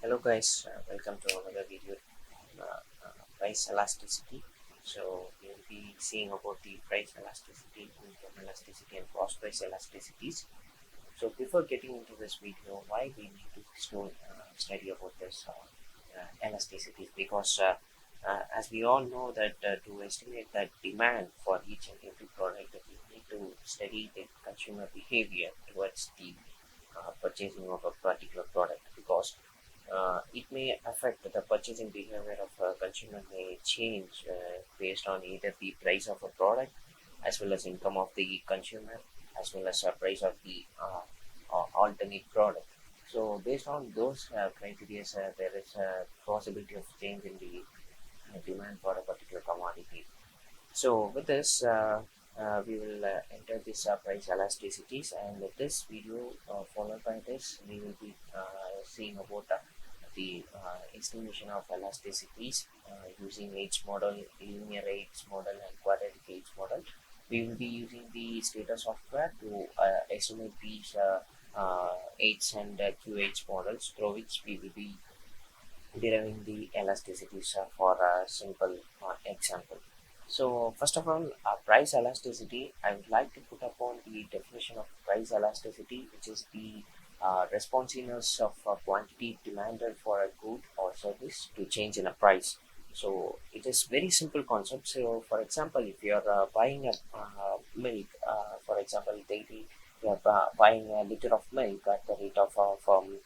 Hello guys, welcome to another video. Price elasticity. So we will be seeing about the price elasticity, income elasticity, and cost price elasticities. So before getting into this video, why we need to study about this elasticities? Because as we all know that to estimate the demand for each and every product, we need to study the consumer behavior towards the purchasing of a particular product because it may affect the purchasing behavior of a consumer may change based on either the price of a product as well as income of the consumer as well as the price of the alternate product. So based on those criteria, there is a possibility of change in the demand for a particular commodity. So with this, we will enter this price elasticities, and with this video followed by this, we will be seeing about the estimation of elasticities using H model, linear H model, and quadratic H model. We will be using the Stata software to estimate these H and QH models, through which we will be deriving the elasticities for a simple example. So first of all, price elasticity, I would like to put upon the definition of price elasticity, which is the responsiveness of a quantity demanded for a good or service to change in a price. So it is very simple concept. So for example, if you are buying a milk, for example, daily, you are buying a liter of milk at the rate of $4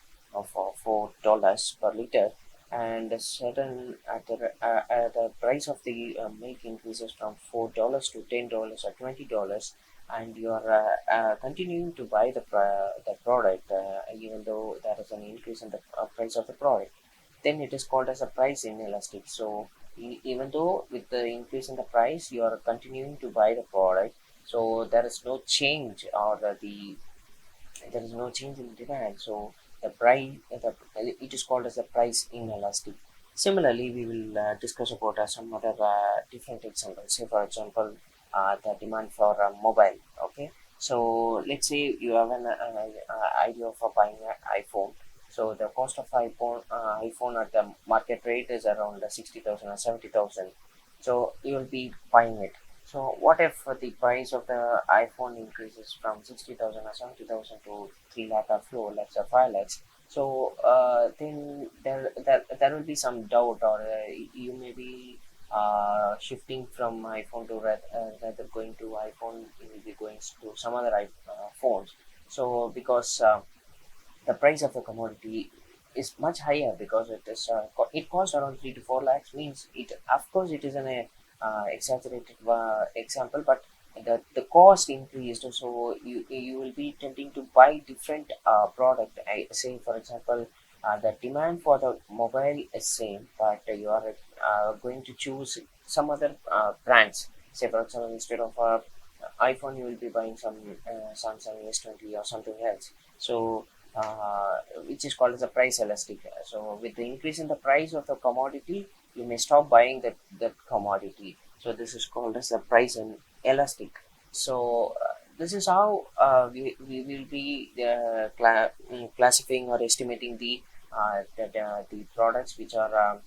per liter, and certain at the price of the milk increases from $4 to $10 or $20, and you are continuing to buy the product even though there is an increase in the price of the product, then it is called as a price inelastic. So even though with the increase in the price you are continuing to buy the product, so there is no change, or there is no change in demand. So it is called as a price inelastic. Similarly, we will discuss about some other different examples. Say, for example, the demand for a mobile. Okay, so let's say you have an idea of buying an iPhone. So the cost of iPhone at the market rate is around 60,000 or 70,000. So you will be buying it. So what if the price of the iPhone increases from 60,000 or 70,000 to 3 lakh or 4 lakhs or 5 lakhs? So then there will be some doubt, or you may be shifting from iPhone to rather going to iPhone, you will be going to some other phones. So because the price of the commodity is much higher, because it costs around 3 to 4 lakhs, means it, of course it is an exaggerated example, but the cost increased, so you will be tending to buy different product. I say, for example, the demand for the mobile is same, but you are going to choose some other brands. Say, for example, instead of iPhone, you will be buying some Samsung S20 or something else. So which is called as a price elastic. So with the increase in the price of the commodity, you may stop buying that commodity. So this is called as a price and elastic. So this is how we will be classifying or estimating the products which are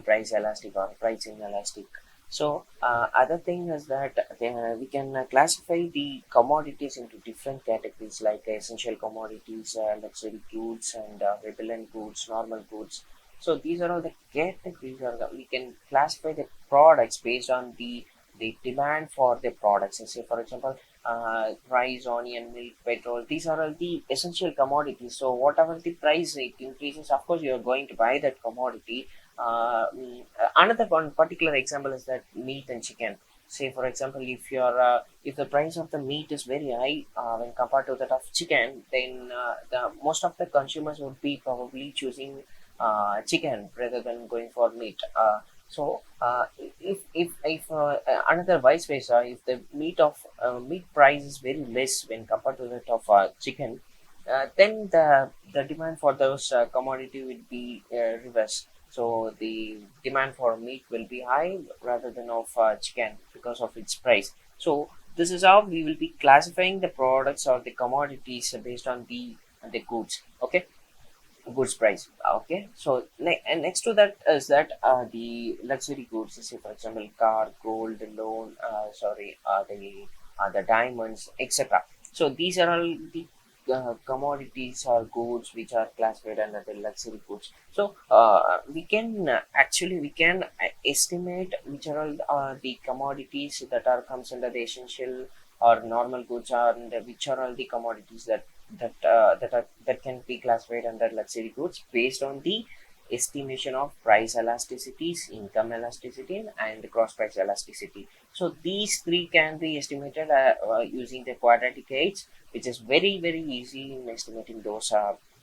price elastic or price inelastic. So other thing is that we can classify the commodities into different categories, like essential commodities, luxury goods, and repellent goods, normal goods. So these are all the categories, or we can classify the products based on the demand for the products. Say, for example, rice, onion, milk, petrol, these are all the essential commodities. So whatever the price it increases, of course you are going to buy that commodity. Another one particular example is that meat and chicken. Say, for example, if the price of the meat is very high when compared to that of chicken, then the most of the consumers would be probably choosing chicken rather than going for meat. So if another vice versa, if the meat price is very less when compared to that of chicken, then the demand for those commodity will be reverse. So the demand for meat will be high rather than of chicken because of its price. So this is how we will be classifying the products or the commodities based on the goods. Okay. goods price. Okay, so and next to that is that the luxury goods, say for example car, gold, loan, the diamonds, etc. So these are all the commodities or goods which are classified under the luxury goods. So we can estimate which are all the commodities that are comes under the essential or normal goods, and which are all the commodities that can be classified under luxury goods based on the estimation of price elasticities, income elasticity, and cross price elasticity. So these three can be estimated using the quadratic aids, which is very easy in estimating those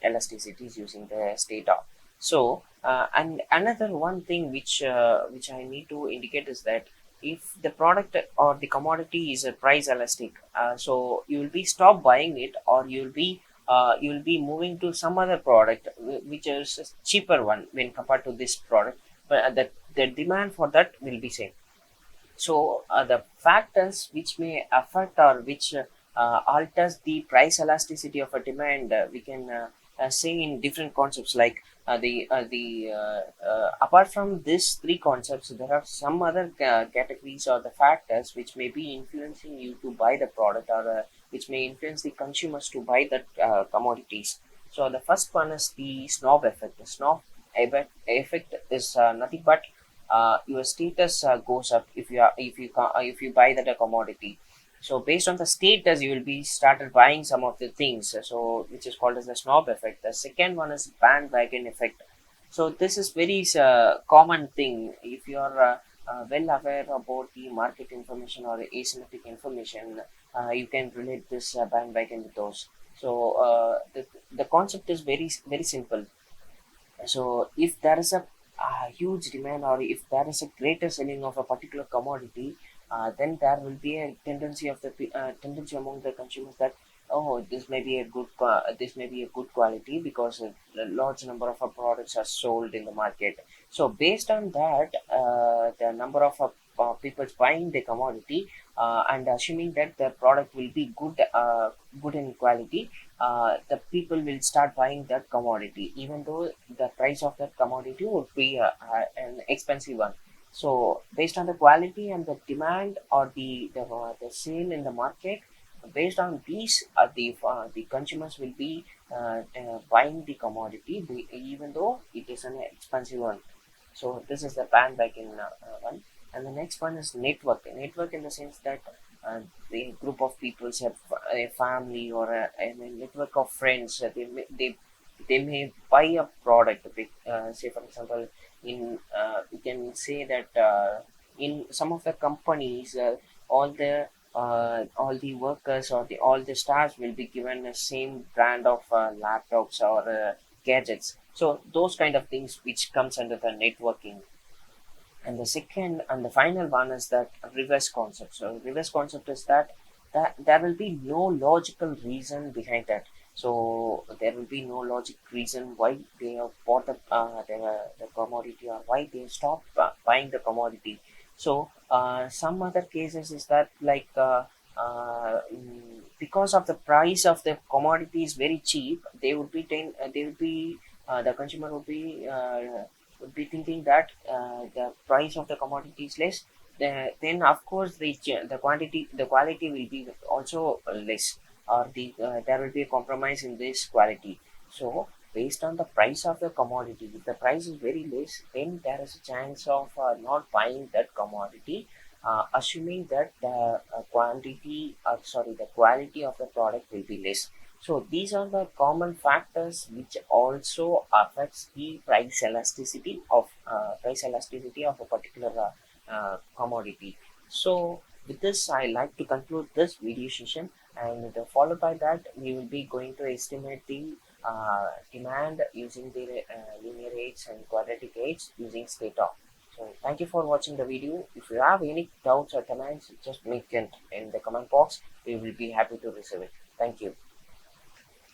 elasticities using the data. So and another one thing which I need to indicate is that if the product or the commodity is a price elastic, so you will be stop buying it, or you will be moving to some other product which is a cheaper one when compared to this product, but the demand for that will be same. So the factors which may affect or which alters the price elasticity of a demand, we can say in different concepts, like apart from these three concepts, there are some other categories or the factors which may be influencing you to buy the product, or which may influence the consumers to buy that commodities. So the first one is the snob effect. The snob effect is nothing but your status goes up if if you buy that a commodity. So based on the status, you will be started buying some of the things, so which is called as the snob effect. The second one is bandwagon effect. So this is very common thing. If you are well aware about the market information or asymmetric information, you can relate this bandwagon with those. So the concept is very simple. So if there is a huge demand, or if there is a greater selling of a particular commodity, then there will be a tendency of tendency among the consumers that, oh, this may be a good quality, because a large number of our products are sold in the market. So based on that, the number of people buying the commodity, and assuming that the product will be good in quality, the people will start buying that commodity, even though the price of that commodity would be an expensive one. So based on the quality and the demand, or the sale in the market, based on these, the consumers will be buying the commodity, even though it is an expensive one. So this is the bandwagon one. And the next one is network in the sense that the group of people have a family, or a network of friends. They may buy a product. Say for example, in we can say that in some of the companies, all the workers, or all the staffs will be given the same brand of laptops or gadgets. So those kind of things which comes under the networking. And the second and the final one is that reverse concept. So reverse concept is that there will be no logical reason behind that. So there will be no logic reason why they have bought the commodity, or why they stop buying the commodity. So some other cases is that, like because of the price of the commodity is very cheap, they would be the consumer would be thinking that the price of the commodity is less. Then of course the quality will be also less, or there will be a compromise in this quality. So based on the price of the commodity, if the price is very less, then there is a chance of not buying that commodity, assuming that the quality of the product will be less. So these are the common factors which also affects the price elasticity of a particular commodity. So with this, I like to conclude this video session, and followed by that, we will be going to estimate the demand using the linear aids and quadratic aids using Stata. So thank you for watching the video. If you have any doubts or comments, just make it in the comment box. We will be happy to receive it. Thank you.